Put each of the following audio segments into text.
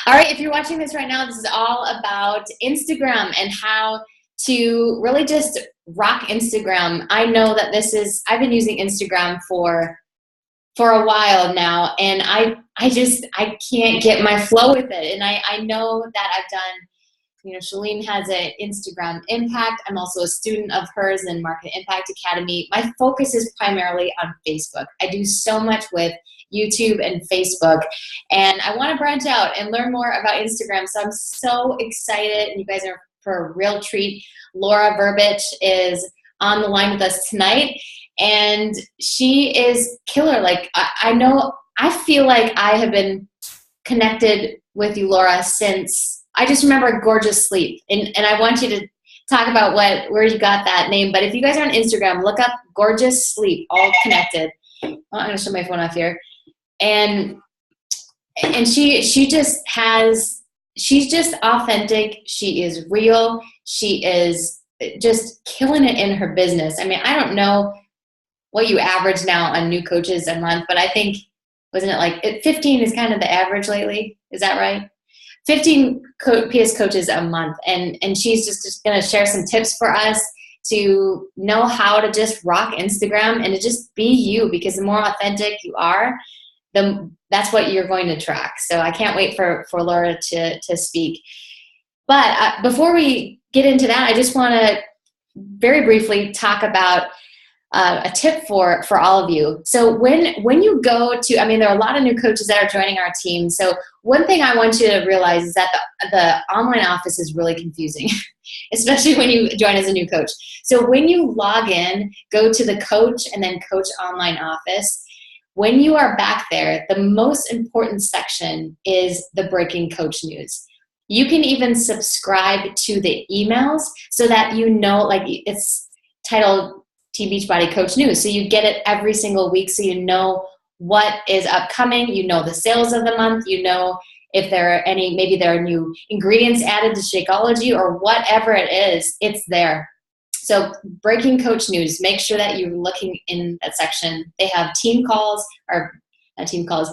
All right, if you're watching this right now, this is all about Instagram and how to really just rock Instagram. I know that I've been using Instagram for a while now, and I can't get my flow with it. And I know that I've done, Shalene has an Instagram Impact. I'm also a student of hers in Market Impact Academy. My focus is primarily on Facebook. I do so much with YouTube and Facebook, and I want to branch out and learn more about Instagram. So I'm so excited, and you guys are for a real treat. Laura Verbich is on the line with us tonight, and she is killer. Like, I feel like I have been connected with you, Laura, since I just remember Gorgeous Sleep. And I want you to talk about where you got that name. But if you guys are on Instagram, look up Gorgeous Sleep, all connected. Well, I'm going to show my phone off here. And she's just authentic. She is real. She is just killing it in her business. I mean, I don't know what you average now on new coaches a month, but I think, wasn't it like 15 is kind of the average lately? Is that right? 15 PS coaches a month. And she's just going to share some tips for us to know how to just rock Instagram and to just be you, because the more authentic you are, that's what you're going to track. So I can't wait for Laura to speak. But before we get into that, I just want to very briefly talk about a tip for all of you. So when you go to, there are a lot of new coaches that are joining our team. So one thing I want you to realize is that the online office is really confusing, especially when you join as a new coach. So when you log in, go to the coach and then coach online office. When you are back there, the most important section is the breaking coach news. You can even subscribe to the emails so that like it's titled Team Beachbody Coach News. So you get it every single week, so you know what is upcoming, you know the sales of the month, you know if maybe there are new ingredients added to Shakeology or whatever it is, it's there. So breaking coach news, make sure that you're looking in that section. They have team calls, or not team calls.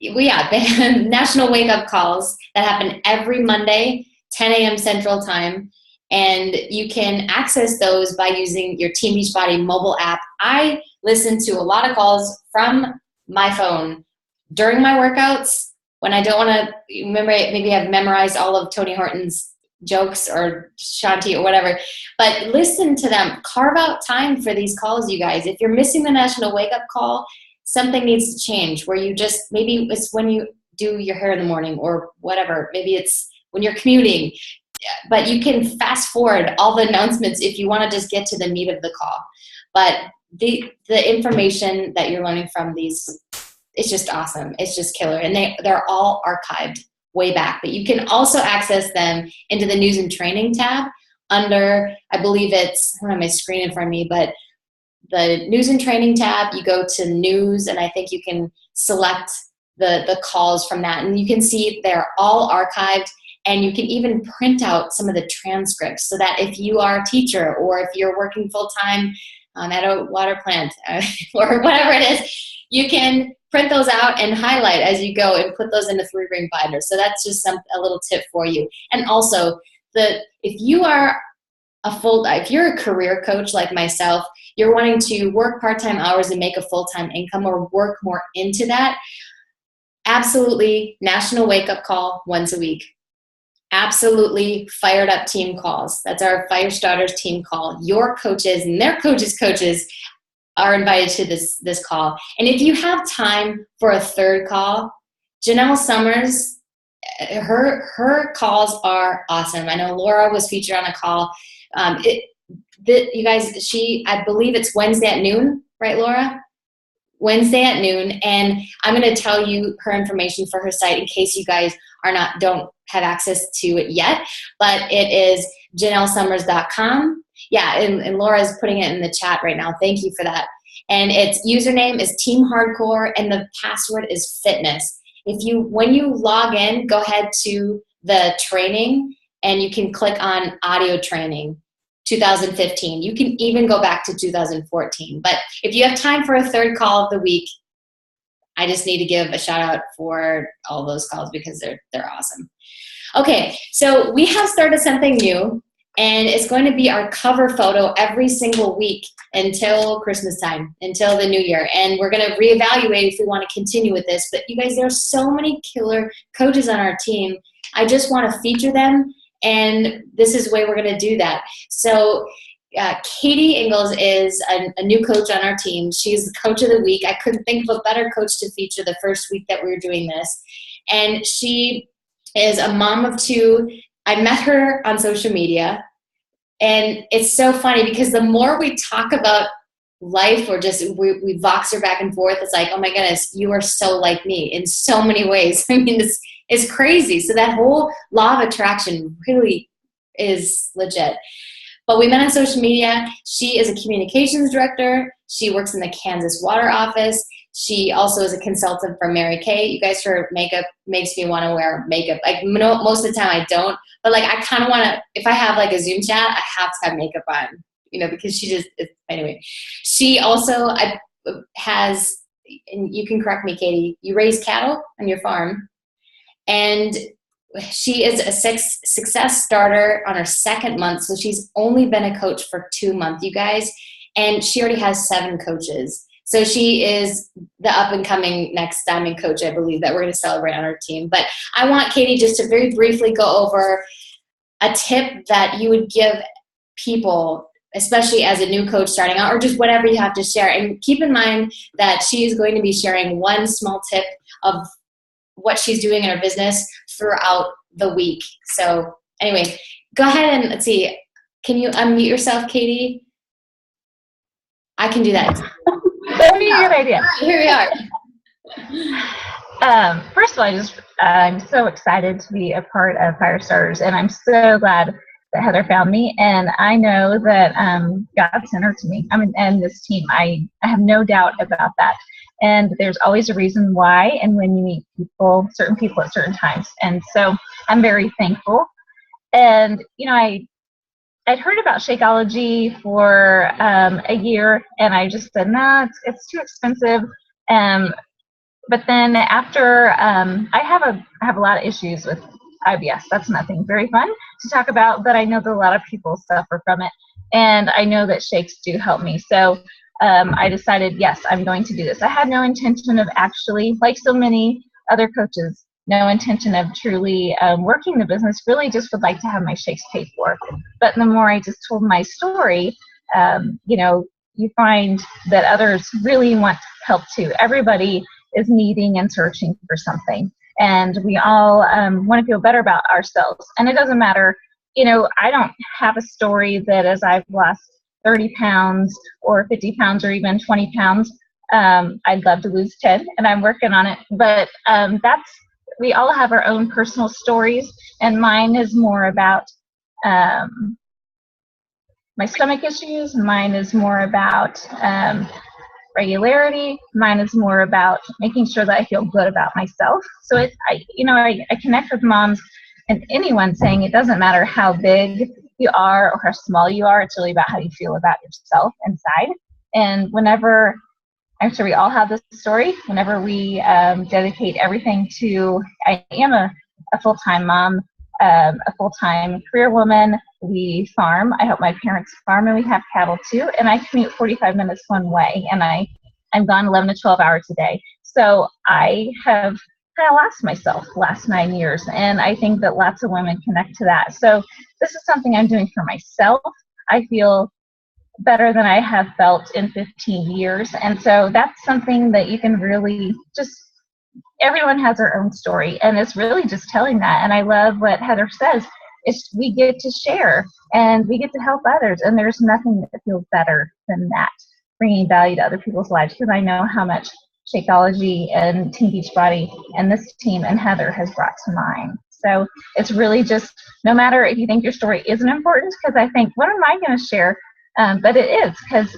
They have national wake-up calls that happen every Monday, 10 a.m. Central Time. And you can access those by using your Team Beachbody mobile app. I listen to a lot of calls from my phone during my workouts when I don't want to remember, maybe I've memorized all of Tony Horton's jokes or Shanti or whatever, but listen to them. Carve out time for these calls, you guys. If you're missing the national wake-up call, something needs to change, where maybe it's when you do your hair in the morning or whatever. Maybe it's when you're commuting. But you can fast forward all the announcements if you want to just get to the meat of the call. But the information that you're learning from these, it's just awesome. It's just killer. And they're all archived way back. But you can also access them into the news and training tab under, I believe I don't have my screen in front of me, but the news and training tab, you go to news, and I think you can select the calls from that. And you can see they're all archived. And you can even print out some of the transcripts so that if you are a teacher or if you're working full-time at a water plant or whatever it is, you can print those out and highlight as you go and put those in a 3-ring binder. So that's just a little tip for you. And also, if you're a career coach like myself, you're wanting to work part-time hours and make a full-time income or work more into that, absolutely national wake-up call once a week. Absolutely fired up team calls. That's our Fire Starters team call. Your coaches and their coaches' coaches are invited to this call. And if you have time for a third call, Janelle Summers, her calls are awesome. I know Laura was featured on a call. You guys, I believe it's Wednesday at noon, right, Laura? Wednesday at noon, and I'm going to tell you her information for her site in case you guys don't have access to it yet, but it is JanelleSummers.com. Yeah, and Laura's putting it in the chat right now. Thank you for that. And its username is Team Hardcore, and the password is fitness. When you log in, go ahead to the training, and you can click on audio training. 2015. You can even go back to 2014. But if you have time for a third call of the week, I just need to give a shout out for all those calls because they're awesome. Okay, so we have started something new, and it's going to be our cover photo every single week until Christmas time, until the new year. And we're going to reevaluate if we want to continue with this. But you guys, there are so many killer coaches on our team. I just want to feature them, and this is the way we're going to do that. So Katie Ingalls is a new coach on our team. She's the coach of the week. I couldn't think of a better coach to feature the first week that we were doing this. And she is a mom of two. I met her on social media, and it's so funny because the more we talk about life or just we vox her back and forth, it's like, oh my goodness, you are so like me in so many ways. I mean, it's crazy. So that whole law of attraction really is legit. But we met on social media. She is a communications director. She works in the Kansas Water office. She also is a consultant for Mary Kay. You guys, her makeup makes me want to wear makeup. Like most of the time I don't, but like I kind of want to, if I have like a Zoom chat, I have to have makeup on, because she just, anyway. She also has, and you can correct me, Katie, you raise cattle on your farm, and she is a success starter on her second month. So she's only been a coach for 2 months, you guys, and she already has 7 coaches. So she is the up-and-coming next diamond coach, I believe, that we're going to celebrate on our team. But I want Katie just to very briefly go over a tip that you would give people, especially as a new coach starting out, or just whatever you have to share. And keep in mind that she is going to be sharing one small tip of what she's doing in her business throughout the week. So anyway, go ahead and let's see. Can you unmute yourself, Katie? I can do that. That'd be a good idea. Here we are. First of all, I'm so excited to be a part of Firestarters, and I'm so glad that Heather found me. And I know that God sent her to me. And this team. I have no doubt about that. And there's always a reason why, and when you meet people, certain people at certain times. And so I'm very thankful. And I'd heard about Shakeology for a year, and I just said, nah, it's too expensive. But then after, I have a lot of issues with IBS. That's nothing very fun to talk about, but I know that a lot of people suffer from it, and I know that shakes do help me. So I decided, yes, I'm going to do this. I had no intention of actually, like so many other coaches, no intention of truly working the business, really just would like to have my shakes paid for. But the more I just told my story, you find that others really want help too. Everybody is needing and searching for something. And we all want to feel better about ourselves. And it doesn't matter, I don't have a story that as I've lost 30 pounds or 50 pounds or even 20 pounds, I'd love to lose 10, and I'm working on it. But we all have our own personal stories, and mine is more about my stomach issues. Mine is more about regularity. Mine is more about making sure that I feel good about myself. So I connect with moms and anyone saying it doesn't matter how big you are or how small you are. It's really about how you feel about yourself inside. And whenever, I'm sure we all have this story, whenever we dedicate everything to, I am a full-time mom, a full-time career woman. We farm. I help my parents farm, and we have cattle too. And I commute 45 minutes one way, and I'm gone 11 to 12 hours a day. So I have kind of lost myself the last 9 years, and I think that lots of women connect to that. So this is something I'm doing for myself. I feel better than I have felt in 15 years. And so that's something that you can really just, everyone has their own story, and it's really just telling that. And I love what Heather says, is we get to share and we get to help others, and there's nothing that feels better than that, bringing value to other people's lives, because I know how much Shakeology and Team Beachbody and this team and Heather has brought to mine. So it's really just, no matter if you think your story isn't important, because I think, what am I going to share? But it is, because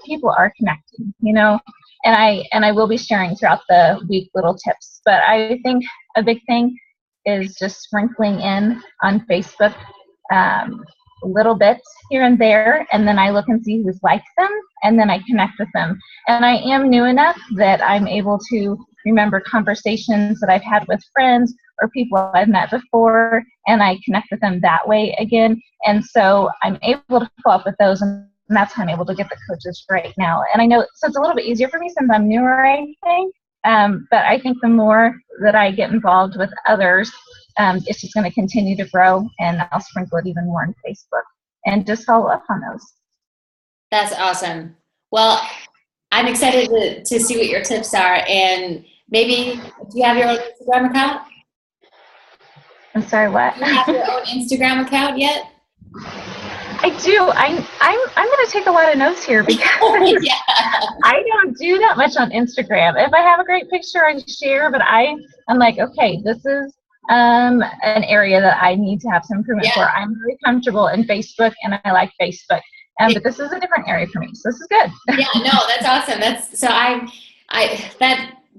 people are connecting, and I will be sharing throughout the week little tips. But I think a big thing is just sprinkling in on Facebook little bits here and there, and then I look and see who's liked them, and then I connect with them. And I am new enough that I'm able to remember conversations that I've had with friends or people I've met before, and I connect with them that way again. And so I'm able to follow up with those, and that's how I'm able to get the coaches right now. And I know, so it's a little bit easier for me since I'm newer, I think. But I think the more that I get involved with others, it's just going to continue to grow, and I'll sprinkle it even more on Facebook and just follow up on those. That's awesome. Well, I'm excited to see what your tips are. And maybe, do you have your own Instagram account? I'm sorry, what? Do you have your own Instagram account yet? I do. I'm going to take a lot of notes here because Yeah. I don't do that much on Instagram. If I have a great picture, I share, but I'm like, okay, this is an area that I need to have some improvement for. I'm very comfortable in Facebook, and I like Facebook. But this is a different area for me, so this is good. Yeah, no, that's awesome.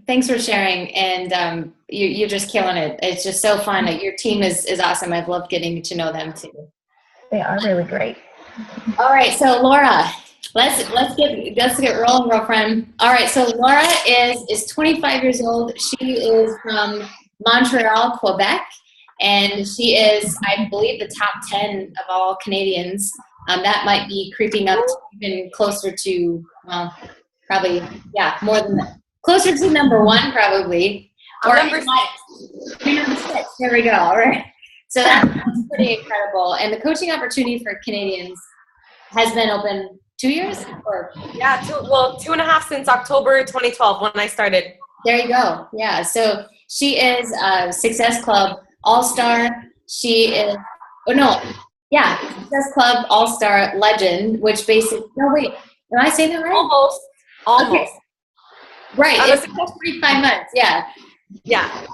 Thanks for sharing, and you're just killing it. It's just so fun. Your team is awesome. I've loved getting to know them too. They are really great. All right, so Laura, let's get rolling, girlfriend. All right, so Laura is 25 years old. She is from Montreal, Quebec, and she is, I believe, the top 10 of all Canadians. That might be creeping up to even closer to, well, probably, more than that. Closer to number one, probably. Or number 6. Number 6. There we go. All right. So that's pretty incredible. And the coaching opportunity for Canadians has been open 2 years? Yeah, 2.5 since October 2012 when I started. There you go. Yeah. So she is a Success Club All-Star. She is, Success Club All-Star Legend, which basically, am I saying that right? Almost. Okay. Right. It's 45 months. Yeah. Yeah.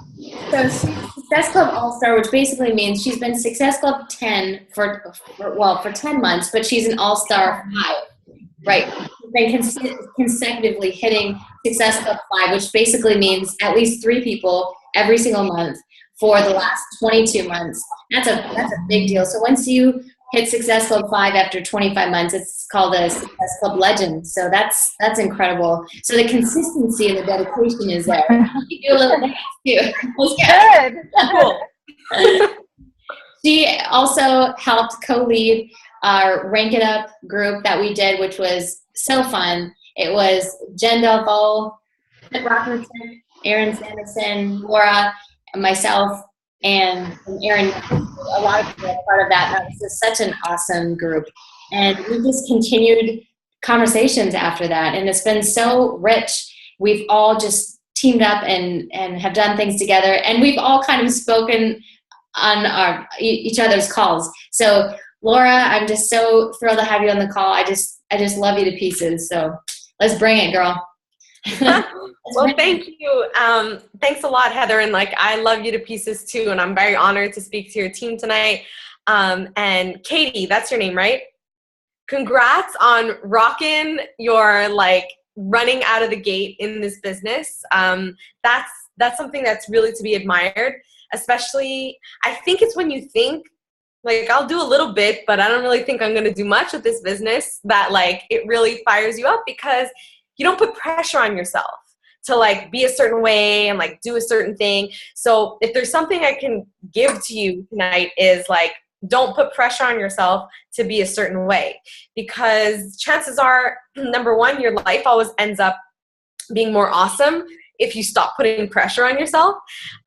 So she's Success Club All-Star, which basically means she's been Success Club 10 for 10 months, but she's an All-Star 5. Right. She's been consecutively hitting Success Club 5, which basically means at least 3 people every single month for the last 22 months. That's a big deal. So once you hit Success Club 5 after 25 months, it's called a Success Club Legend. So that's incredible. So the consistency and the dedication is there. You do a little dance too. Good. Cool. She also helped co-lead our Rank It Up group that we did, which was so fun. It was Jen Delvaux, Rockington, Aaron Sanderson, Laura, and myself, and Aaron. A lot of people are part of that. That was just such an awesome group. And we just continued conversations after that. And it's been so rich. We've all just teamed up and have done things together. And we've all kind of spoken on each other's calls. So Laura, I'm just so thrilled to have you on the call. I just love you to pieces. So let's bring it, girl. Well, thank you. Thanks a lot, Heather. And I love you to pieces too. And I'm very honored to speak to your team tonight. And Katie, that's your name, right? Congrats on rocking your running out of the gate in this business. That's something that's really to be admired. Especially, I think it's when you think, I'll do a little bit, but I don't really think I'm going to do much with this business, that it really fires you up because you don't put pressure on yourself to be a certain way and do a certain thing. So if there's something I can give to you tonight is don't put pressure on yourself to be a certain way, because chances are, number one, your life always ends up being more awesome if you stop putting pressure on yourself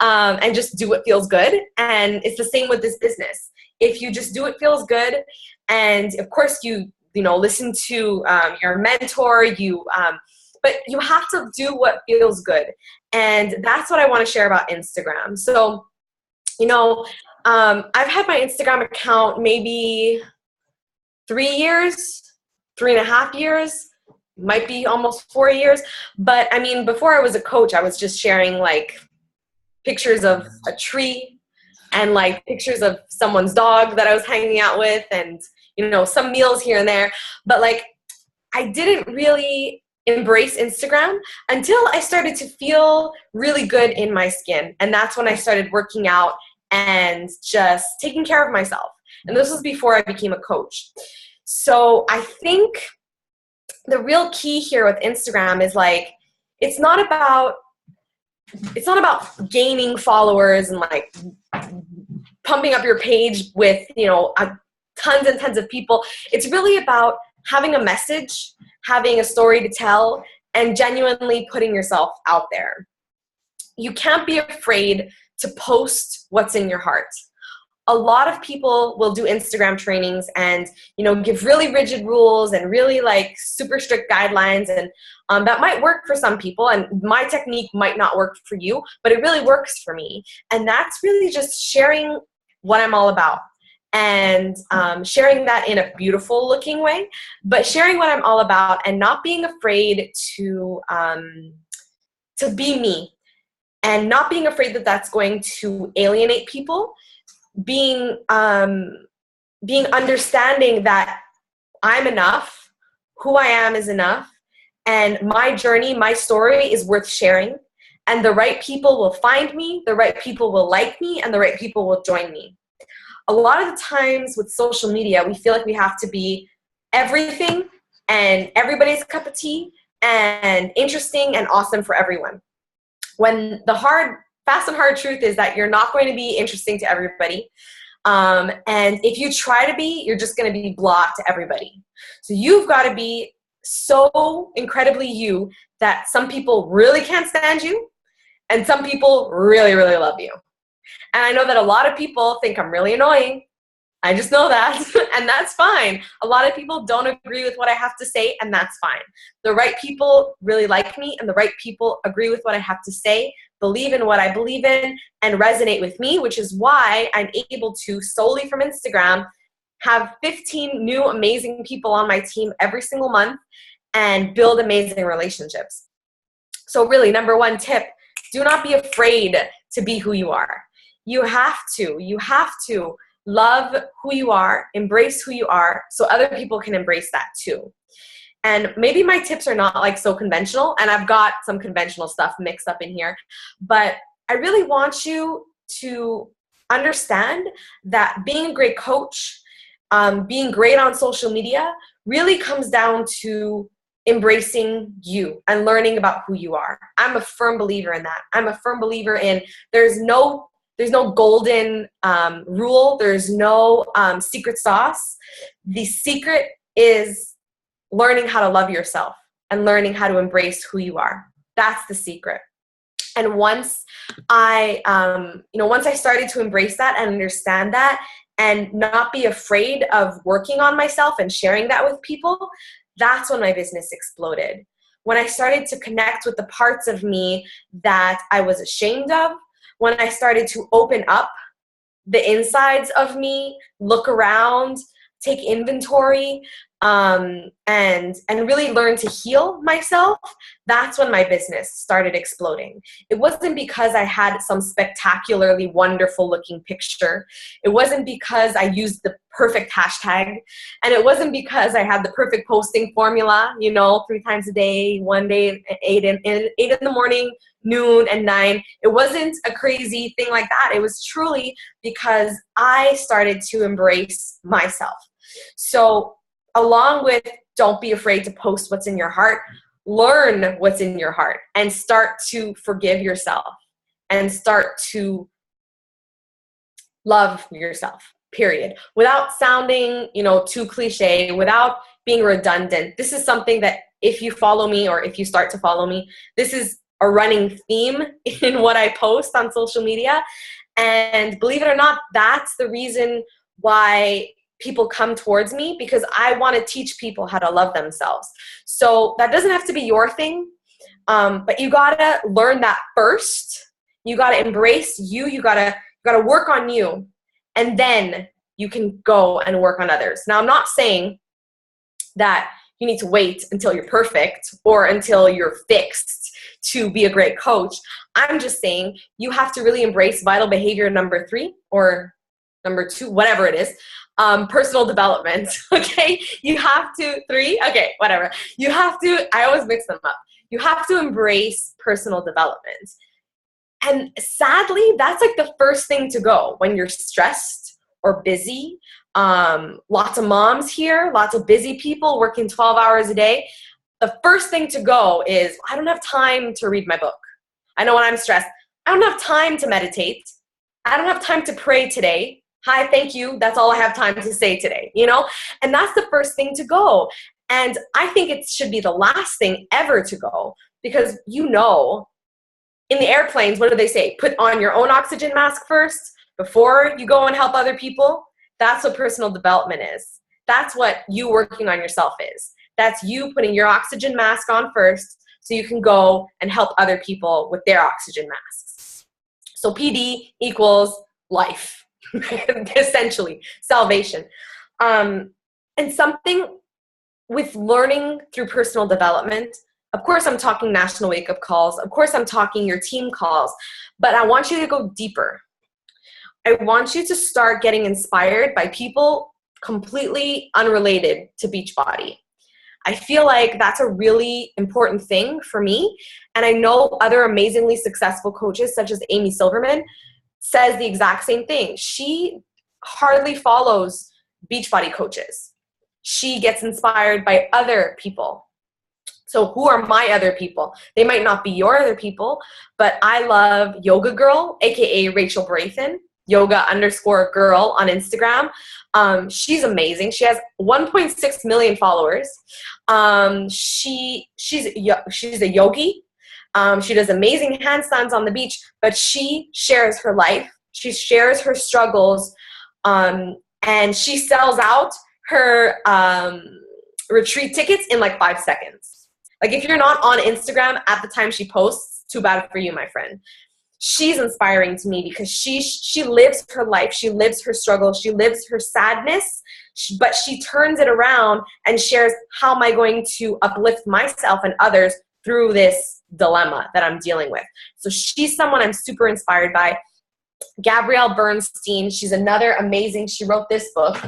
and just do what feels good. And it's the same with this business. If you just do what feels good, and of course you listen to your mentor, but you have to do what feels good. And that's what I want to share about Instagram. So, I've had my Instagram account maybe 3 years, 3.5 years, might be almost 4 years. But I mean, before I was a coach, I was just sharing pictures of a tree and pictures of someone's dog that I was hanging out with, and some meals here and there. But I didn't really embrace Instagram until I started to feel really good in my skin. And that's when I started working out and just taking care of myself. And this was before I became a coach. So I think the real key here with Instagram is it's not about it's not about gaining followers and like pumping up your page with, tons and tons of people. It's really about having a message, having a story to tell, and genuinely putting yourself out there. You can't be afraid to post what's in your heart. A lot of people will do Instagram trainings and, give really rigid rules and really like super strict guidelines. And that might work for some people, and my technique might not work for you, but it really works for me. And that's really just sharing what I'm all about, and sharing that in a beautiful looking way, but sharing what I'm all about and not being afraid to be me, and not being afraid that that's going to alienate people. Being understanding that I'm enough, who I am is enough, and my journey, my story is worth sharing, and the right people will find me, the right people will like me, and the right people will join me. A lot of the times with social media, we feel like we have to be everything and everybody's cup of tea and interesting and awesome for everyone. When the fast and hard truth is that you're not going to be interesting to everybody. And if you try to be, you're just going to be blah to everybody. So you've got to be so incredibly you that some people really can't stand you and some people really, really love you. And I know that a lot of people think I'm really annoying. I just know that, and that's fine. A lot of people don't agree with what I have to say, and that's fine. The right people really like me, and the right people agree with what I have to say, believe in what I believe in, and resonate with me, which is why I'm able to, solely from Instagram, have 15 new amazing people on my team every single month and build amazing relationships. So really, number one tip, do not be afraid to be who you are. You have to love who you are, embrace who you are, so other people can embrace that too. And maybe my tips are not like so conventional, and I've got some conventional stuff mixed up in here, but I really want you to understand that being a great coach, being great on social media really comes down to embracing you and learning about who you are. I'm a firm believer in that. I'm a firm believer in there's no golden rule. There's no secret sauce. The secret is learning how to love yourself and learning how to embrace who you are. That's the secret. And once I started to embrace that and understand that and not be afraid of working on myself and sharing that with people, that's when my business exploded. When I started to connect with the parts of me that I was ashamed of, when I started to open up the insides of me, look around, take inventory, and really learn to heal myself, that's when my business started exploding. It wasn't because I had some spectacularly wonderful looking picture. It wasn't because I used the perfect hashtag. And it wasn't because I had the perfect posting formula, 3 times a day, one day, 8 in the morning, noon, and 9. It wasn't a crazy thing like that. It was truly because I started to embrace myself. So along with don't be afraid to post what's in your heart, learn what's in your heart and start to forgive yourself and start to love yourself, period. Without sounding, too cliche, without being redundant. This is something that if you follow me or if you start to follow me, this is a running theme in what I post on social media. And believe it or not, that's the reason why people come towards me, because I want to teach people how to love themselves. So that doesn't have to be your thing, but you gotta learn that first. You gotta embrace you. You gotta work on you, and then you can go and work on others. Now, I'm not saying that you need to wait until you're perfect or until you're fixed to be a great coach. I'm just saying you have to really embrace vital behavior number 3 or number 2, whatever it is. Personal development, okay? You have to, 3, okay, whatever. You have to, I always mix them up. You have to embrace personal development. And sadly, that's like the first thing to go when you're stressed or busy. Lots of moms here, lots of busy people working 12 hours a day. The first thing to go is, I don't have time to read my book. I know when I'm stressed, I don't have time to meditate. I don't have time to pray today. Hi, thank you. That's all I have time to say today, you know? And that's the first thing to go. And I think it should be the last thing ever to go, because you know, in the airplanes, what do they say? Put on your own oxygen mask first before you go and help other people. That's what personal development is. That's what you working on yourself is. That's you putting your oxygen mask on first so you can go and help other people with their oxygen masks. So PD equals life, essentially, salvation. And something with learning through personal development, of course I'm talking national wake-up calls, of course I'm talking your team calls, but I want you to go deeper. I want you to start getting inspired by people completely unrelated to Beachbody. I feel like that's a really important thing for me. And I know other amazingly successful coaches, such as Amy Silverman, says the exact same thing. She hardly follows Beachbody coaches. She gets inspired by other people. So who are my other people? They might not be your other people, but I love Yoga Girl, aka Rachel Brathen, yoga_girl on Instagram. She's amazing. She has 1.6 million followers. She's a yogi. She does amazing handstands on the beach, but she shares her life. She shares her struggles, and she sells out her retreat tickets in like 5 seconds. Like if you're not on Instagram at the time she posts, too bad for you, my friend. She's inspiring to me because she lives her life. She lives her struggle. She lives her sadness, but she turns it around and shares, how am I going to uplift myself and others through this dilemma that I'm dealing with. So she's someone I'm super inspired by. Gabrielle Bernstein, she's another amazing, she wrote this book.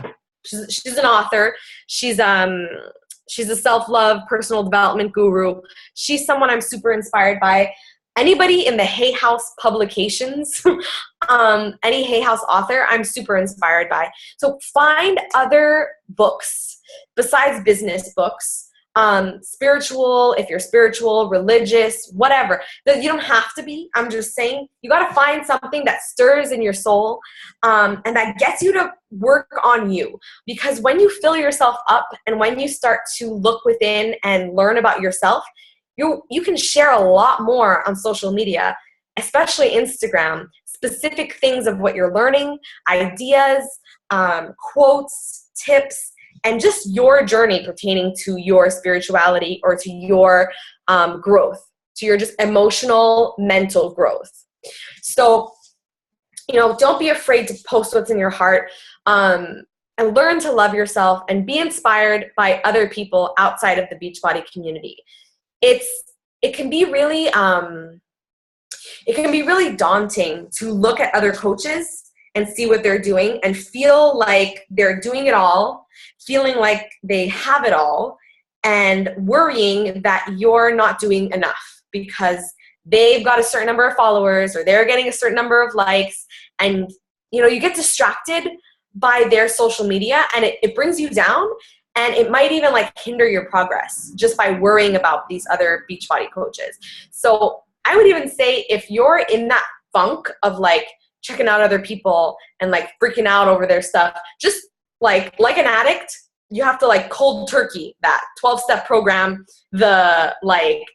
She's an author. She's a self-love, personal development guru. She's someone I'm super inspired by. Anybody in the Hay House publications, any Hay House author, I'm super inspired by. So find other books besides business books, spiritual, if you're spiritual, religious, whatever. You don't have to be. I'm just saying you got to find something that stirs in your soul, and that gets you to work on you. Because when you fill yourself up and when you start to look within and learn about yourself, you can share a lot more on social media, especially Instagram, specific things of what you're learning, ideas, quotes, tips, and just your journey pertaining to your spirituality or to your growth, to your just emotional, mental growth. So, don't be afraid to post what's in your heart, and learn to love yourself and be inspired by other people outside of the Beachbody community. It can be really daunting to look at other coaches and see what they're doing and feel like they're doing it all, feeling like they have it all, and worrying that you're not doing enough because they've got a certain number of followers or they're getting a certain number of likes, and you get distracted by their social media and it brings you down. And it might even hinder your progress just by worrying about these other Beachbody coaches. So I would even say if you're in that funk of checking out other people and freaking out over their stuff, just like an addict, you have to cold turkey that 12-step program, the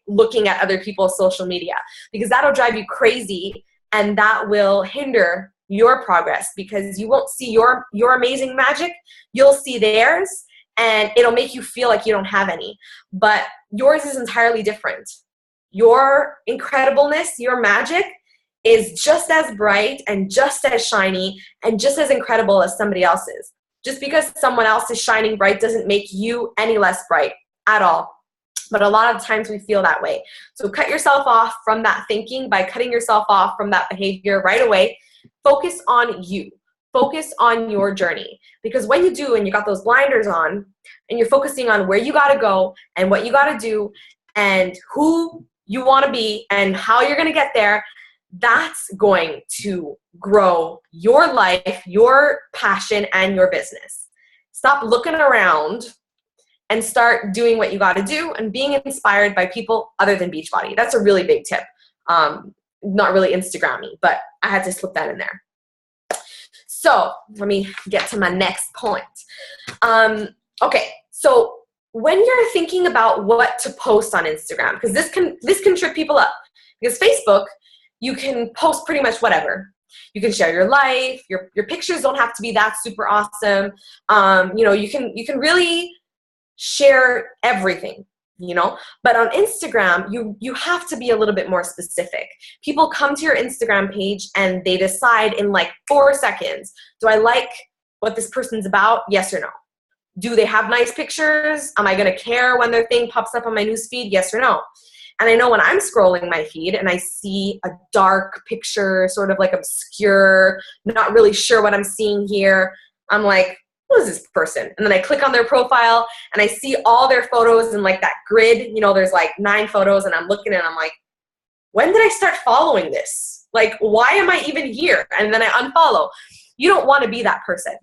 looking at other people's social media, because that'll drive you crazy and that will hinder your progress because you won't see your amazing magic. You'll see theirs. And it'll make you feel like you don't have any. But yours is entirely different. Your incredibleness, your magic is just as bright and just as shiny and just as incredible as somebody else's. Just because someone else is shining bright doesn't make you any less bright at all. But a lot of times we feel that way. So cut yourself off from that thinking by cutting yourself off from that behavior right away. Focus on you. Focus on your journey, because when you do and you got those blinders on and you're focusing on where you got to go and what you got to do and who you want to be and how you're going to get there, that's going to grow your life, your passion, and your business. Stop looking around and start doing what you got to do and being inspired by people other than Beachbody. That's a really big tip. not really Instagram-y, but I had to slip that in there. So let me get to my next point. Okay, so when you're thinking about what to post on Instagram, because this can trip people up, because Facebook, you can post pretty much whatever. You can share your life. Your pictures don't have to be that super awesome. You can really share everything, But on Instagram, you have to be a little bit more specific. People come to your Instagram page and they decide in like 4 seconds, do I like what this person's about? Yes or no. Do they have nice pictures? Am I going to care when their thing pops up on my newsfeed? Yes or no. And I know when I'm scrolling my feed and I see a dark picture, sort of like obscure, not really sure what I'm seeing here, I'm like, who is this person? And then I click on their profile and I see all their photos in like that grid. There's like 9 photos and I'm looking and I'm like, when did I start following this? Like, why am I even here? And then I unfollow. You don't want to be that person.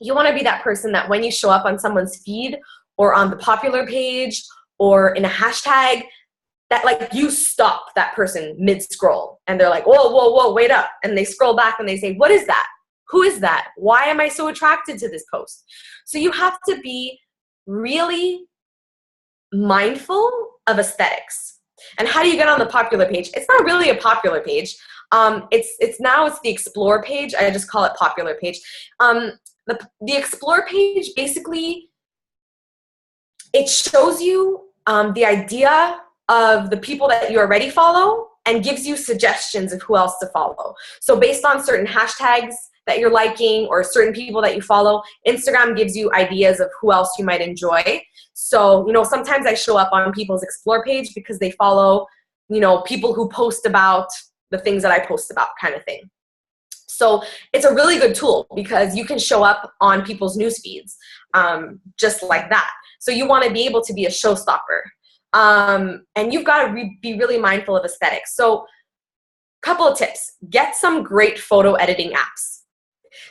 You want to be that person that when you show up on someone's feed or on the popular page or in a hashtag, that like you stop that person mid-scroll and they're like, whoa, wait up. And they scroll back and they say, what is that? Who is that? Why am I so attracted to this post? So you have to be really mindful of aesthetics. And how do you get on the popular page? It's not really a popular page. It's the explore page. I just call it popular page. The explore page, basically, it shows you the idea of the people that you already follow and gives you suggestions of who else to follow. So based on certain hashtags that you're liking or certain people that you follow, Instagram gives you ideas of who else you might enjoy. So, sometimes I show up on people's explore page because they follow, people who post about the things that I post about, kind of thing. So it's a really good tool because you can show up on people's news feeds just like that. So you want to be able to be a showstopper. And you've got to be really mindful of aesthetics. So couple of tips. Get some great photo editing apps.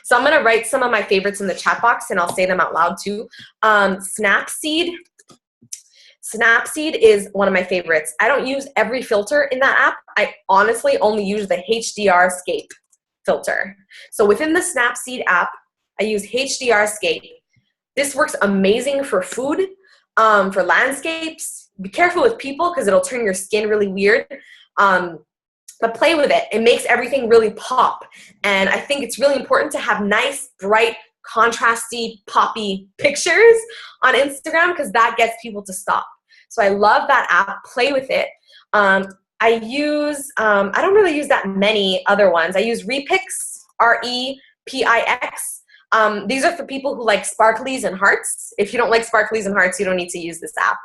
So I'm going to write some of my favorites in the chat box and I'll say them out loud too. Snapseed. Snapseed is one of my favorites. I don't use every filter in that app. I honestly only use the HDRscape filter. So within the Snapseed app, I use HDRscape. This works amazing for food, for landscapes. Be careful with people because it'll turn your skin really weird. But play with it. It makes everything really pop. And I think it's really important to have nice, bright, contrasty, poppy pictures on Instagram because that gets people to stop. So I love that app. Play with it. I don't really use that many other ones. I use Repix, R-E-P-I-X. These are for people who like sparklies and hearts. If you don't like sparklies and hearts, you don't need to use this app.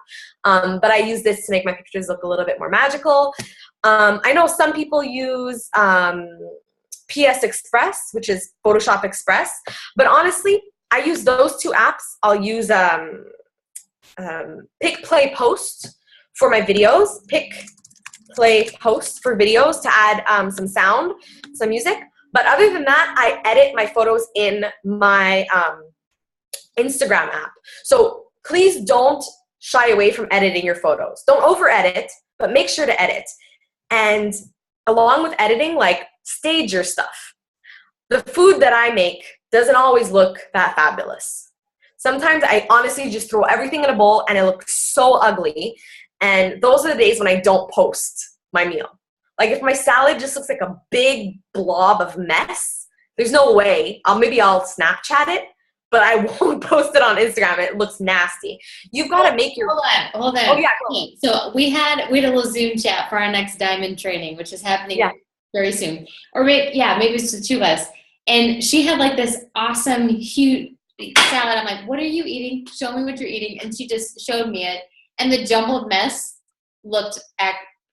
But I use this to make my pictures look a little bit more magical. I know some people use PS Express, which is Photoshop Express. But honestly, I use those 2 apps. I'll use Pick, Play, Post for my videos. Pick, Play, Post for videos to add some sound, some music. But other than that, I edit my photos in my Instagram app. So please don't shy away from editing your photos. Don't over edit, but make sure to edit. And along with editing, like stage your stuff. The food that I make doesn't always look that fabulous. Sometimes I honestly just throw everything in a bowl and it looks so ugly. And those are the days when I don't post my meal. Like if my salad just looks like a big blob of mess, there's no way. Maybe I'll Snapchat it, but I won't post it on Instagram. It looks nasty. You've got to make your... Hold on. Oh, yeah, go on. So we had a little Zoom chat for our next diamond training, which is happening very soon. Or maybe it's the 2 of us. And she had like this awesome, huge salad. I'm like, what are you eating? Show me what you're eating. And she just showed me it. And the jumbled mess looked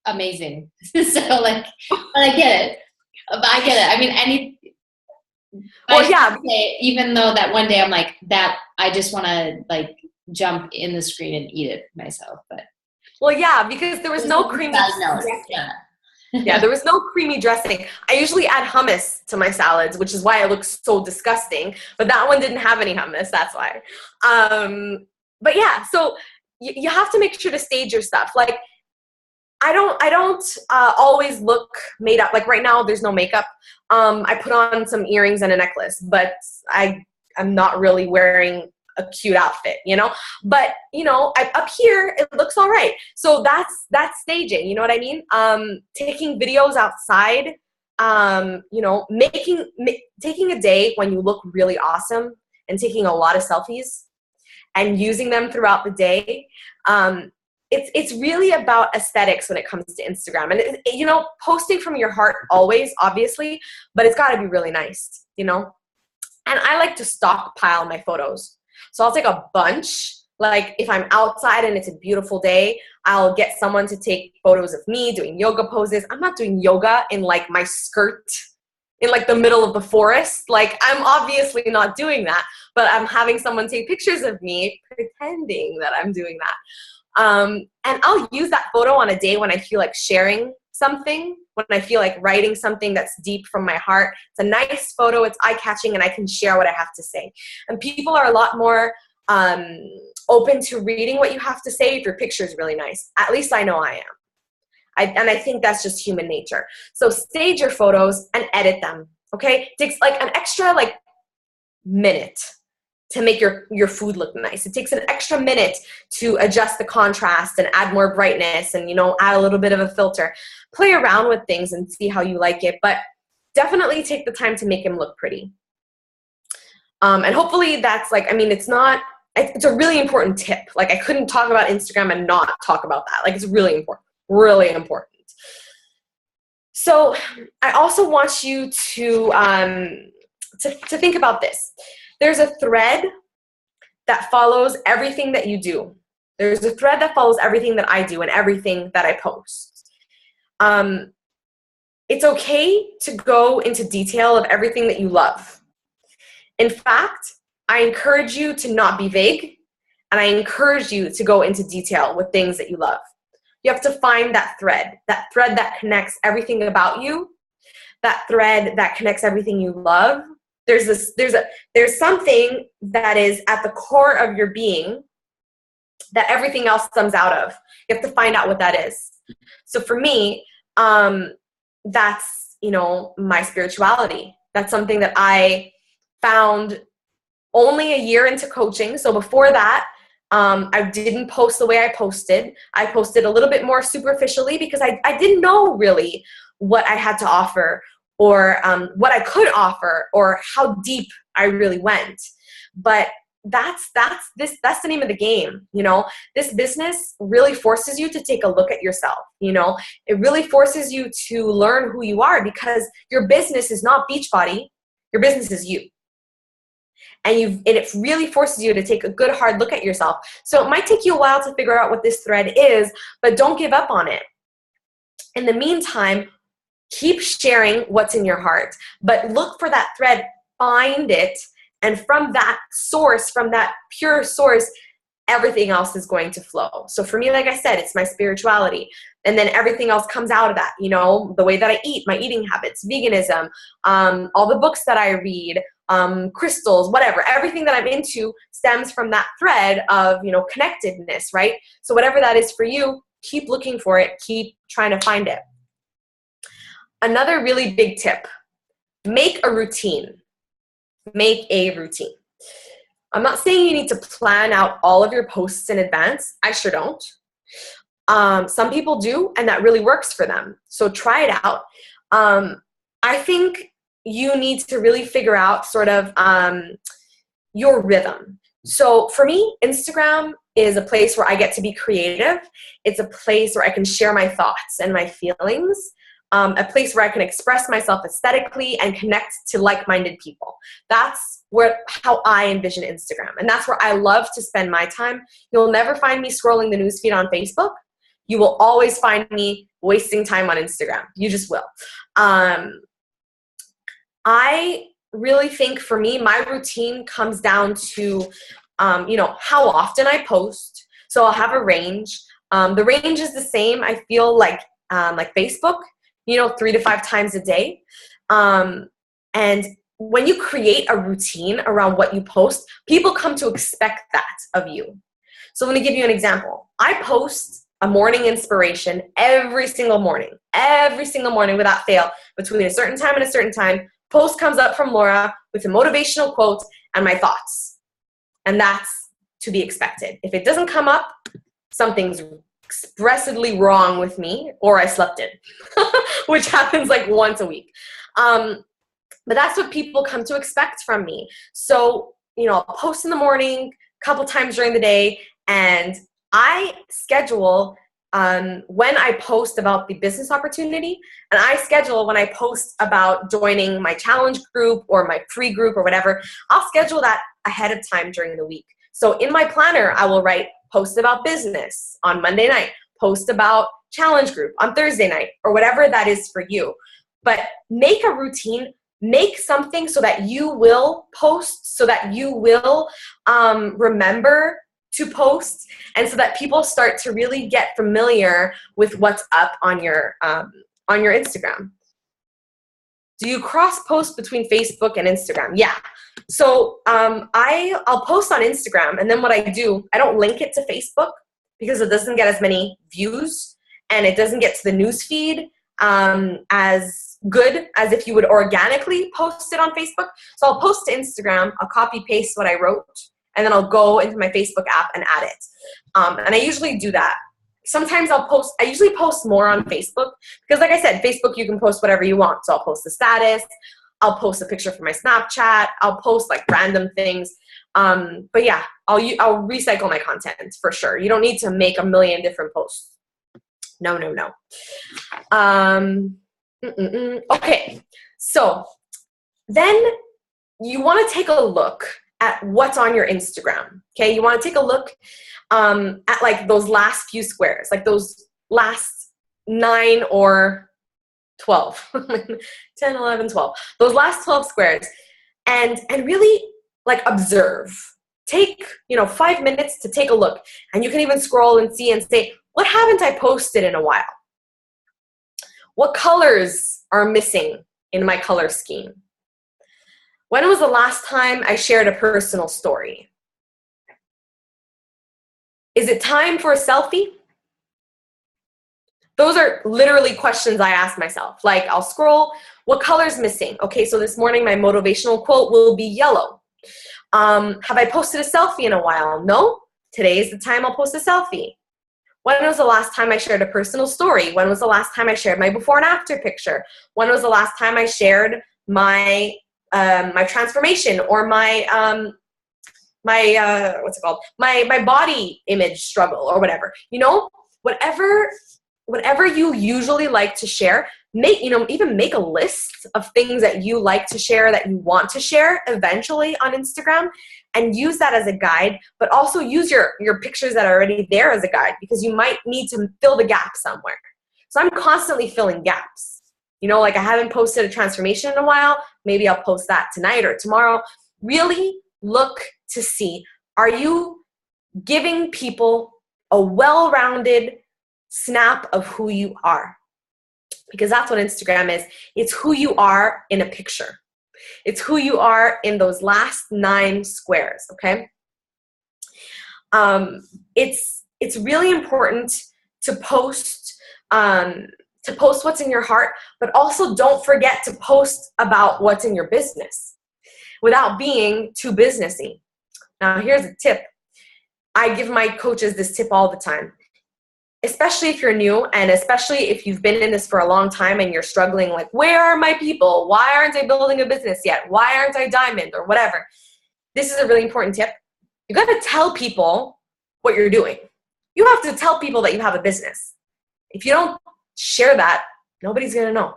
amazing. So like, but I get it. I mean, even though that one day I'm like that, I just want to like jump in the screen and eat it myself. But because there was no creamy dressing. There was no creamy dressing. I usually add hummus to my salads, which is why it looks so disgusting. But that one didn't have any hummus. That's why. So you have to make sure to stage your stuff. Like I don't always look made up. Like right now, there's no makeup. I put on some earrings and a necklace, but I'm not really wearing a cute outfit, you know? But, you know, up here, it looks all right. So that's staging, you know what I mean? Taking videos outside, you know, taking a day when you look really awesome and taking a lot of selfies and using them throughout the day. It's really about aesthetics when it comes to Instagram. And, you know, posting from your heart always, obviously, but it's got to be really nice, you know? And I like to stockpile my photos. So I'll take a bunch. Like if I'm outside and it's a beautiful day, I'll get someone to take photos of me doing yoga poses. I'm not doing yoga in like my skirt in like the middle of the forest. Like I'm obviously not doing that, but I'm having someone take pictures of me pretending that I'm doing that. And I'll use that photo on a day when I feel like sharing something, when I feel like writing something that's deep from my heart. It's a nice photo, it's eye-catching, and I can share what I have to say. And people are a lot more open to reading what you have to say if your picture is really nice. At least I know I am. And I think that's just human nature. So stage your photos and edit them, okay? It takes like an extra like minute to make your food look nice. It takes an extra minute to adjust the contrast and add more brightness and, you know, add a little bit of a filter. Play around with things and see how you like it, but definitely take the time to make them look pretty. And hopefully that's like, I mean, it's a really important tip. Like I couldn't talk about Instagram and not talk about that. Like it's really important, really important. So I also want you to think about this. There's a thread that follows everything that you do. There's a thread that follows everything that I do and everything that I post. It's okay to go into detail of everything that you love. In fact, I encourage you to not be vague, and I encourage you to go into detail with things that you love. You have to find that thread that connects everything about you, that thread that connects everything you love. There's something that is at the core of your being that everything else comes out of. You have to find out what that is. So for me, that's, you know, my spirituality. That's something that I found only a year into coaching. So before that, I didn't post the way I posted. I posted a little bit more superficially because I didn't know really what I had to offer or what I could offer or how deep I really went. But that's the name of the game, you know. This business really forces you to take a look at yourself, you know. It really forces you to learn who you are because your business is not Beachbody. Your business is you. And it really forces you to take a good hard look at yourself. So it might take you a while to figure out what this thread is, but don't give up on it. In the meantime, keep sharing what's in your heart, but look for that thread, find it, and from that source, from that pure source, everything else is going to flow. So for me, like I said, it's my spirituality. And then everything else comes out of that, you know, the way that I eat, my eating habits, veganism, all the books that I read, crystals, whatever, everything that I'm into stems from that thread of, you know, connectedness, right? So whatever that is for you, keep looking for it, keep trying to find it. Another really big tip, make a routine. Make a routine. I'm not saying you need to plan out all of your posts in advance. I sure don't. Some people do, and that really works for them. So try it out. I think you need to really figure out sort of your rhythm. So for me, Instagram is a place where I get to be creative. It's a place where I can share my thoughts and my feelings. A place where I can express myself aesthetically and connect to like-minded people. That's how I envision Instagram. And that's where I love to spend my time. You'll never find me scrolling the newsfeed on Facebook. You will always find me wasting time on Instagram. You just will. I really think for me, my routine comes down to, you know, how often I post. So I'll have a range. The range is the same. I feel like Facebook, you know, 3 to 5 times a day. And when you create a routine around what you post, people come to expect that of you. So let me give you an example. I post a morning inspiration every single morning without fail, between a certain time and a certain time. Post comes up from Laura with a motivational quote and my thoughts. And that's to be expected. If it doesn't come up, something's expressively wrong with me, or I slept in, which happens like once a week. But that's what people come to expect from me. So, I'll post in the morning, a couple times during the day, and I schedule when I post about the business opportunity, and I schedule when I post about joining my challenge group or my free group or whatever. I'll schedule that ahead of time during the week. So in my planner, I will write post about business on Monday night, post about challenge group on Thursday night, or whatever that is for you. But make a routine, make something so that you will post, so that you will remember to post, and so that people start to really get familiar with what's up on your Instagram. Do you cross post between Facebook and Instagram? Yeah. So I'll post on Instagram, and then what I do, I don't link it to Facebook because it doesn't get as many views and it doesn't get to the news feed as good as if you would organically post it on Facebook. So I'll post to Instagram, I'll copy paste what I wrote, and then I'll go into my Facebook app and add it. And I usually do that. Sometimes I usually post more on Facebook because, like I said, Facebook, you can post whatever you want. So I'll post the status, I'll post a picture from my Snapchat, I'll post like random things. But yeah, I'll recycle my content for sure. You don't need to make a million different posts. No. Okay, so then you want to take a look at what's on your Instagram. Okay, you want to take a look at like those last few squares, like those last 9 or 12, 10, 11, 12, those last 12 squares, and really like observe. Take 5 minutes to take a look, and you can even scroll and see and say, what haven't I posted in a while? What colors are missing in my color scheme? When was the last time I shared a personal story? Is it time for a selfie? Those are literally questions I ask myself. Like, I'll scroll, what color's missing? Okay, so this morning my motivational quote will be yellow. Have I posted a selfie in a while? No, today is the time I'll post a selfie. When was the last time I shared a personal story? When was the last time I shared my before and after picture? When was the last time I shared my my transformation or my what's it called? My body image struggle or whatever. Whatever you usually like to share, even make a list of things that you like to share, that you want to share eventually on Instagram, and use that as a guide, but also use your pictures that are already there as a guide, because you might need to fill the gap somewhere. So I'm constantly filling gaps. Like I haven't posted a transformation in a while, maybe I'll post that tonight or tomorrow. Really look to see, are you giving people a well-rounded snap of who you are? Because that's what Instagram is. It's who you are in a picture. It's who you are in those last 9 squares, okay? It's really important to post what's in your heart, but also don't forget to post about what's in your business without being too businessy. Now, here's a tip. I give my coaches this tip all the time, especially if you're new, and especially if you've been in this for a long time and you're struggling, like, where are my people? Why aren't I building a business yet? Why aren't I diamond or whatever? This is a really important tip. You got to tell people what you're doing. You have to tell people that you have a business. If you don't share that, nobody's going to know.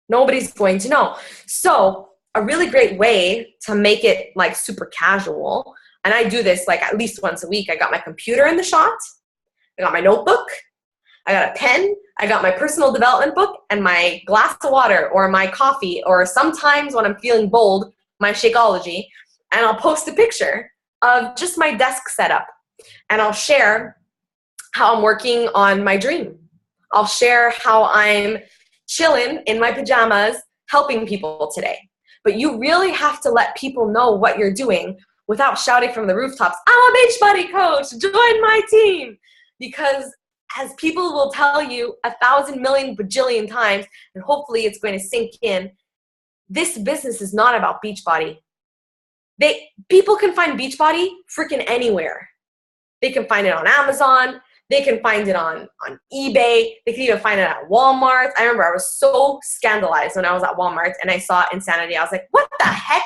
Nobody's going to know. So a really great way to make it like super casual, and I do this like at least once a week, I got my computer in the shot, I got my notebook, I got a pen, I got my personal development book, and my glass of water or my coffee, or sometimes when I'm feeling bold, my Shakeology, and I'll post a picture of just my desk setup, and I'll share how I'm working on my dream. I'll share how I'm chilling in my pajamas helping people today. But you really have to let people know what you're doing without shouting from the rooftops, I'm a Beachbody coach, join my team. Because as people will tell you 1,000 million bajillion times, and hopefully it's going to sink in, this business is not about Beachbody. People can find Beachbody freaking anywhere. They can find it on Amazon. They can find it on eBay. They can even find it at Walmart. I remember I was so scandalized when I was at Walmart and I saw Insanity. I was like, what the heck?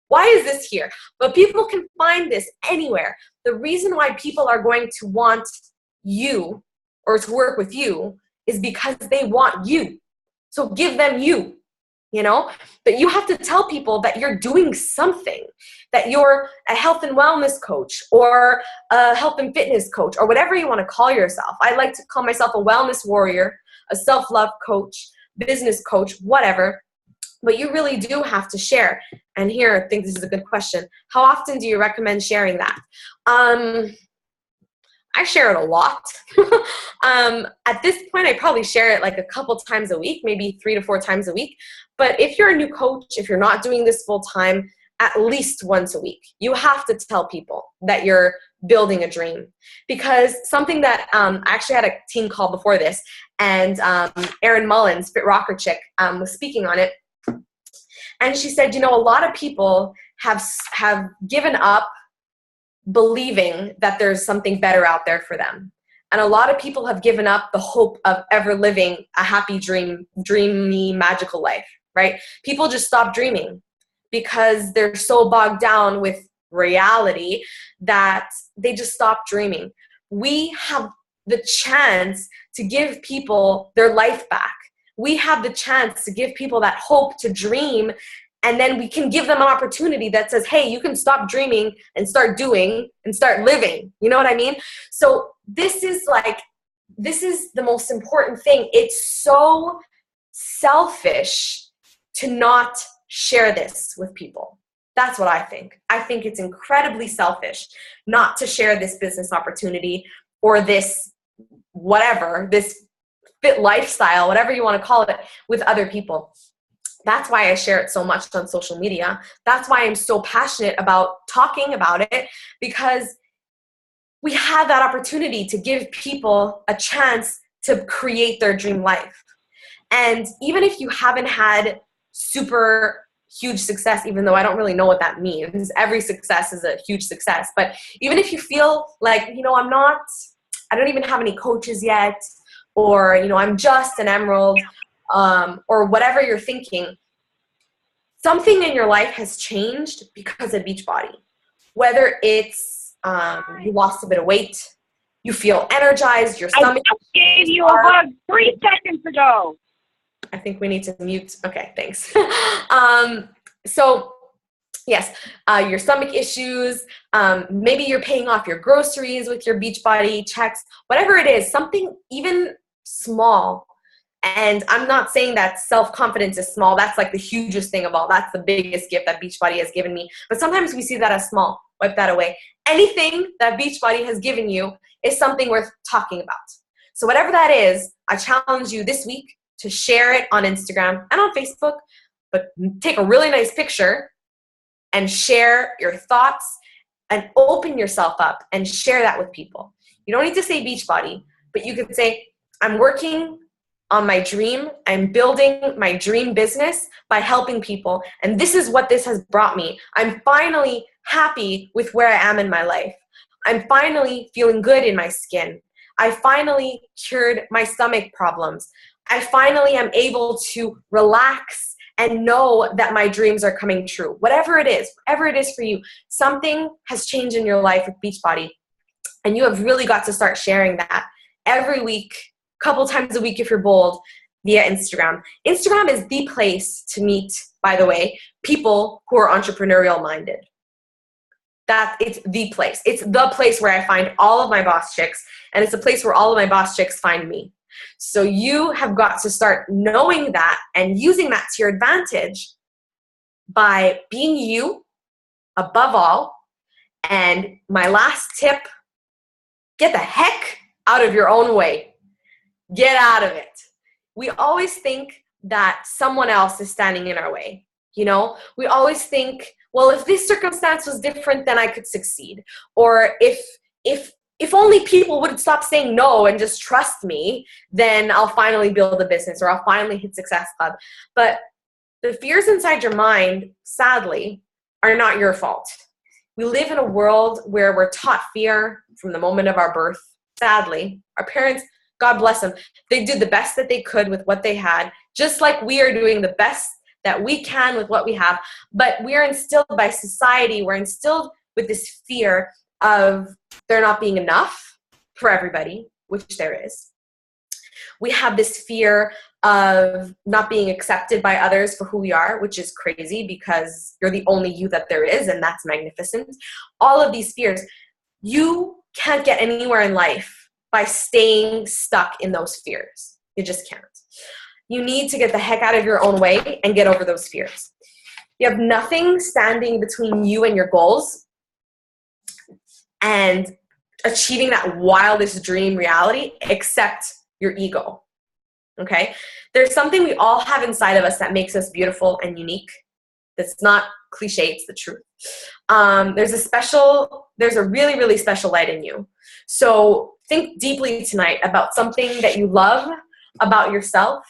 Why is this here? But people can find this anywhere. The reason why people are going to want you or to work with you is because they want you. So give them you. But you have to tell people that you're doing something, that you're a health and wellness coach or a health and fitness coach or whatever you want to call yourself. I like to call myself a wellness warrior, a self-love coach, business coach, whatever. But you really do have to share. And here, I think this is a good question. How often do you recommend sharing that? I share it a lot. At this point, I probably share it like a couple times a week, maybe 3 to 4 times a week. But if you're a new coach, if you're not doing this full time, at least once a week, you have to tell people that you're building a dream. Because something that I actually had a team call before this, and Erin Mullins, Fit Rocker Chick, was speaking on it. And she said, a lot of people have given up believing that there's something better out there for them. And a lot of people have given up the hope of ever living a happy dreamy, magical life, right? People just stop dreaming because they're so bogged down with reality that they just stop dreaming. We have the chance to give people their life back. We have the chance to give people that hope to dream. And then we can give them an opportunity that says, hey, you can stop dreaming and start doing and start living. You know what I mean? So this is the most important thing. It's so selfish to not share this with people. That's what I think. I think it's incredibly selfish not to share this business opportunity or this whatever, this fit lifestyle, whatever you want to call it, with other people. That's why I share it so much on social media. That's why I'm so passionate about talking about it, because we have that opportunity to give people a chance to create their dream life. And even if you haven't had super huge success, even though I don't really know what that means, every success is a huge success. But even if you feel like, I don't even have any coaches yet, or, I'm just an emerald, or whatever you're thinking, something in your life has changed because of Beachbody. Whether it's you lost a bit of weight, you feel energized, your stomach. I just gave you a hug 3 seconds ago. I think we need to mute. Okay, thanks. So yes, your stomach issues, maybe you're paying off your groceries with your Beachbody checks, whatever it is, something even small. And I'm not saying that self-confidence is small. That's like the hugest thing of all. That's the biggest gift that Beachbody has given me. But sometimes we see that as small. Wipe that away. Anything that Beachbody has given you is something worth talking about. So whatever that is, I challenge you this week to share it on Instagram and on Facebook, but take a really nice picture and share your thoughts and open yourself up and share that with people. You don't need to say Beachbody, but you could say, I'm working on my dream. I'm building my dream business by helping people. And this is what this has brought me. I'm finally happy with where I am in my life. I'm finally feeling good in my skin. I finally cured my stomach problems. I finally am able to relax and know that my dreams are coming true. Whatever it is for you, something has changed in your life with Beachbody. And you have really got to start sharing that every week, couple times a week if you're bold, via Instagram. Instagram is the place to meet, by the way, people who are entrepreneurial minded. It's the place. It's the place where I find all of my boss chicks, and it's the place where all of my boss chicks find me. So you have got to start knowing that and using that to your advantage by being you above all. And my last tip, get the heck out of your own way. Get out of it. We always think that someone else is standing in our way. We always think, well, if this circumstance was different, then I could succeed. Or if if only people would stop saying no and just trust me, then I'll finally build a business or I'll finally hit Success Club. But the fears inside your mind, sadly, are not your fault. We live in a world where we're taught fear from the moment of our birth. Sadly, our parents, God bless them, they did the best that they could with what they had, just like we are doing the best that we can with what we have. But we're instilled by society, we're instilled with this fear of there not being enough for everybody, which there is. We have this fear of not being accepted by others for who we are, which is crazy because you're the only you that there is, and that's magnificent. All of these fears, you can't get anywhere in life by staying stuck in those fears. You just can't. You need to get the heck out of your own way and get over those fears. You have nothing standing between you and your goals and achieving that wildest dream reality except your ego. Okay? There's something we all have inside of us that makes us beautiful and unique. That's not cliche, it's the truth. There's a really, really special light in you. So think deeply tonight about something that you love about yourself,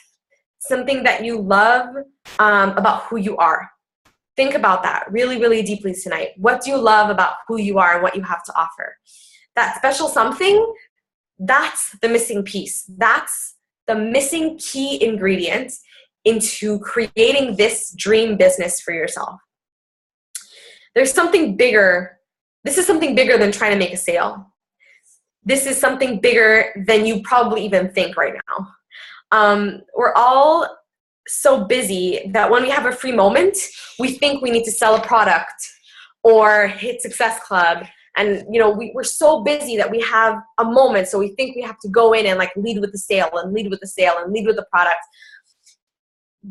something that you love about who you are. Think about that really, really deeply tonight. What do you love about who you are and what you have to offer? That special something, that's the missing piece. That's the missing key ingredient into creating this dream business for yourself. There's something bigger. This is something bigger than trying to make a sale. This is something bigger than you probably even think right now. We're all so busy that when we have a free moment, we think we need to sell a product or hit Success Club. And, we're so busy that we have a moment. So we think we have to go in and lead with the sale and lead with the sale and lead with the product.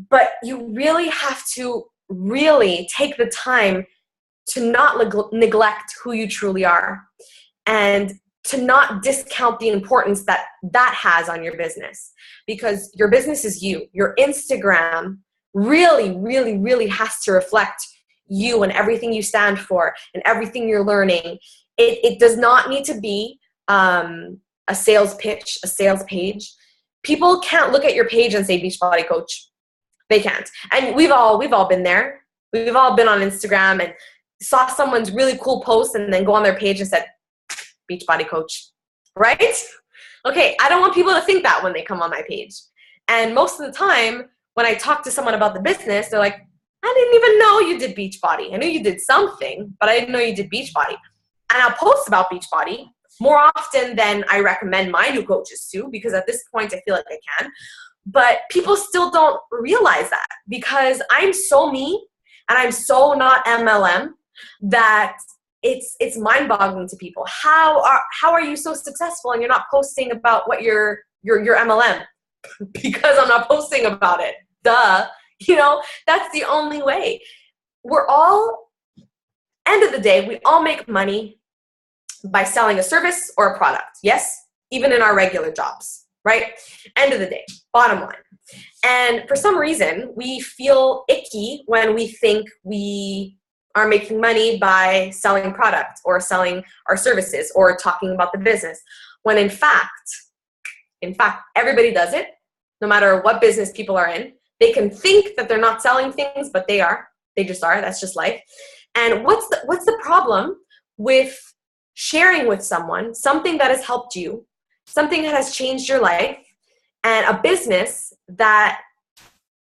But you really have to really take the time to not neglect who you truly are and to not discount the importance that has on your business, because your business is you. Your Instagram really, really, really has to reflect you and everything you stand for and everything you're learning. It does not need to be a sales pitch, a sales page. People can't look at your page and say Beachbody Coach. They can't. And we've all been there. We've all been on Instagram and saw someone's really cool post and then go on their page and said, Beachbody Coach, right? Okay, I don't want people to think that when they come on my page. And most of the time, when I talk to someone about the business, they're like, I didn't even know you did Beachbody. I knew you did something, but I didn't know you did Beachbody. And I'll post about Beachbody more often than I recommend my new coaches to, because at this point I feel like I can. But people still don't realize that, because I'm so me and I'm so not MLM that it's mind-boggling to people. How are you so successful and you're not posting about what your MLM? Because I'm not posting about it. Duh. That's the only way. End of the day, we all make money by selling a service or a product. Yes, even in our regular jobs, right? End of the day, bottom line. And for some reason, we feel icky when we think we are making money by selling product or selling our services or talking about the business, when in fact, everybody does it, no matter what business people are in. They can think that they're not selling things, but they are. They just are. That's just life. And what's the problem with sharing with someone something that has helped you, something that has changed your life, and a business that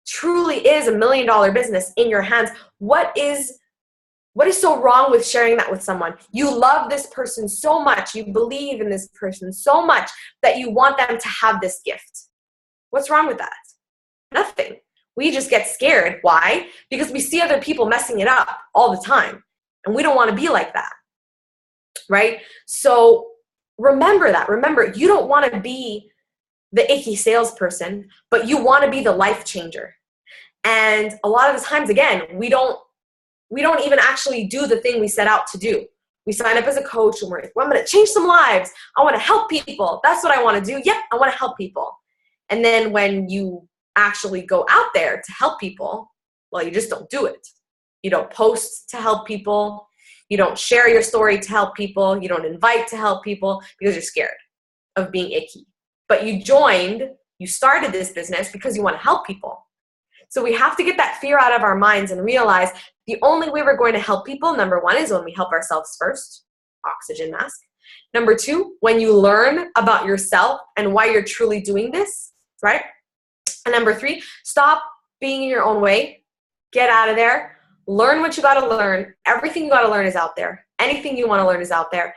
truly is $1 million business in your hands? What is so wrong with sharing that with someone? You love this person so much, you believe in this person so much that you want them to have this gift. What's wrong with that? Nothing. We just get scared. Why? Because we see other people messing it up all the time, and we don't want to be like that, right? So remember that. Remember, you don't want to be the icky salesperson, but you want to be the life changer. And a lot of the times, again, we don't even actually do the thing we set out to do. We sign up as a coach and we're like, well, I'm going to change some lives. I want to help people. That's what I want to do. Yep, I want to help people. And then when you actually go out there to help people, well, you just don't do it. You don't post to help people. You don't share your story to help people. You don't invite to help people because you're scared of being icky. But you started this business because you want to help people. So we have to get that fear out of our minds and realize the only way we're going to help people, number one, is when we help ourselves first, oxygen mask. Number two, when you learn about yourself and why you're truly doing this, right? And number three, stop being in your own way. Get out of there. Learn what you got to learn. Everything you got to learn is out there. Anything you want to learn is out there.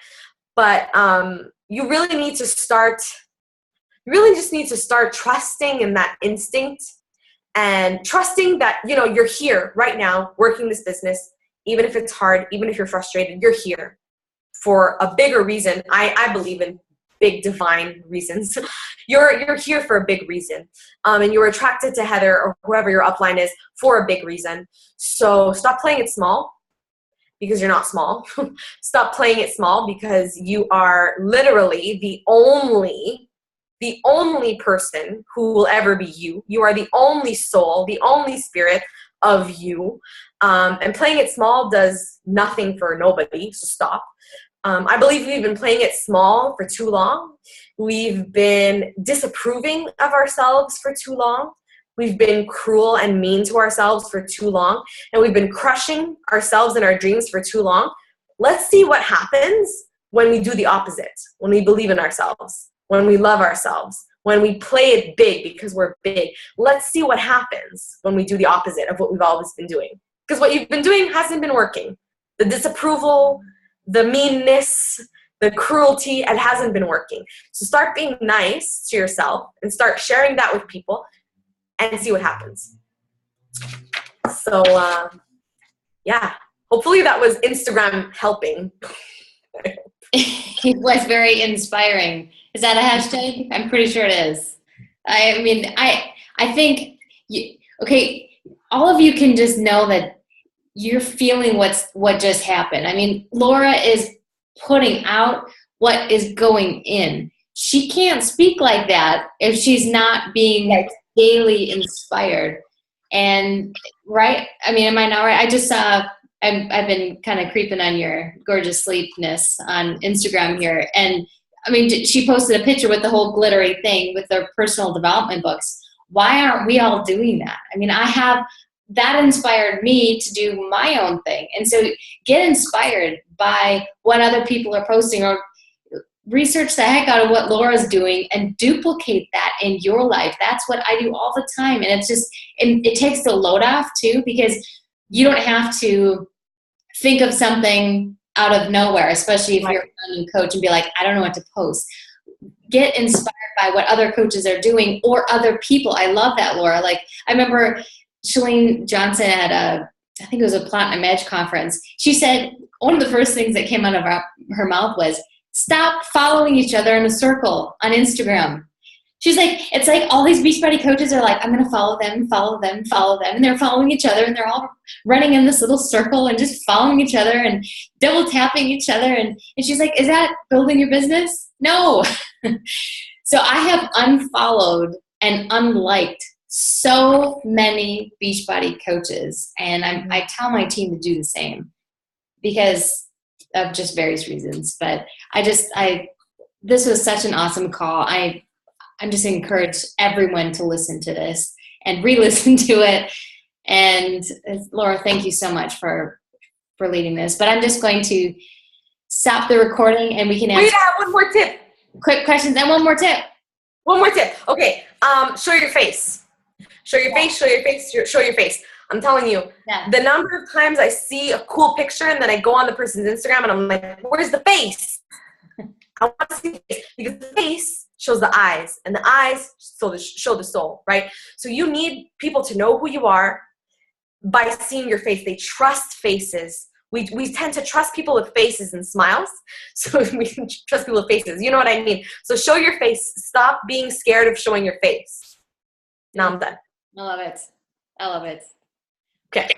But you really just need to start trusting in that instinct and trusting that, you're here right now working this business, even if it's hard, even if you're frustrated, you're here for a bigger reason. I believe in big divine reasons. You're here for a big reason. And you were attracted to Heather or whoever your upline is for a big reason. So stop playing it small because you're not small. Stop playing it small because you are literally the only person who will ever be you. You are the only soul, the only spirit of you. And playing it small does nothing for nobody, so stop. I believe we've been playing it small for too long. We've been disapproving of ourselves for too long. We've been cruel and mean to ourselves for too long. And we've been crushing ourselves and our dreams for too long. Let's see what happens when we do the opposite, when we believe in ourselves, when we love ourselves, when we play it big because we're big. Let's see what happens when we do the opposite of what we've always been doing. Because what you've been doing hasn't been working. The disapproval, the meanness, the cruelty, it hasn't been working. So start being nice to yourself and start sharing that with people and see what happens. So, yeah, hopefully that was Instagram helping. It was very inspiring. Is that a hashtag? I'm pretty sure it is. I mean, I think, all of you can just know that you're feeling what just happened. I mean, Laura is putting out what is going in. She can't speak like that if she's not being daily inspired. And right? I mean, am I not right? I just saw, I've been kind of creeping on your gorgeous sleepness on Instagram here. And I mean, she posted a picture with the whole glittery thing with their personal development books. Why aren't we all doing that? I mean, that inspired me to do my own thing. And so get inspired by what other people are posting, or research the heck out of what Laura's doing and duplicate that in your life. That's what I do all the time. And it takes the load off too, because you don't have to think of something out of nowhere, especially if you're a new coach and be like, I don't know what to post. Get inspired by what other coaches are doing or other people. I love that, Laura. Like, I remember Shalene Johnson at I think it was a Platinum Edge conference. She said one of the first things that came out of her mouth was, stop following each other in a circle on Instagram. She's like, it's like all these Beachbody coaches are like, I'm going to follow them. And they're following each other and they're all running in this little circle and just following each other and double tapping each other. And she's like, is that building your business? No. So I have unfollowed and unliked so many Beachbody coaches. And I tell my team to do the same because of just various reasons. But this was such an awesome call. I'm just encourage everyone to listen to this and re-listen to it. And Laura, thank you so much for leading this. But I'm just going to stop the recording and we can answer. Wait, I have one more tip. Quick questions and one more tip. Okay. Show your face. Show your face. I'm telling you, the number of times I see a cool picture and then I go on the person's Instagram and I'm like, where's the face? I want to see the face, because the face shows the eyes, and the eyes show the soul, right? So you need people to know who you are by seeing your face. They trust faces. We tend to trust people with faces and smiles, so we trust people with faces. You know what I mean? So show your face. Stop being scared of showing your face. Now I'm done. I love it. Okay.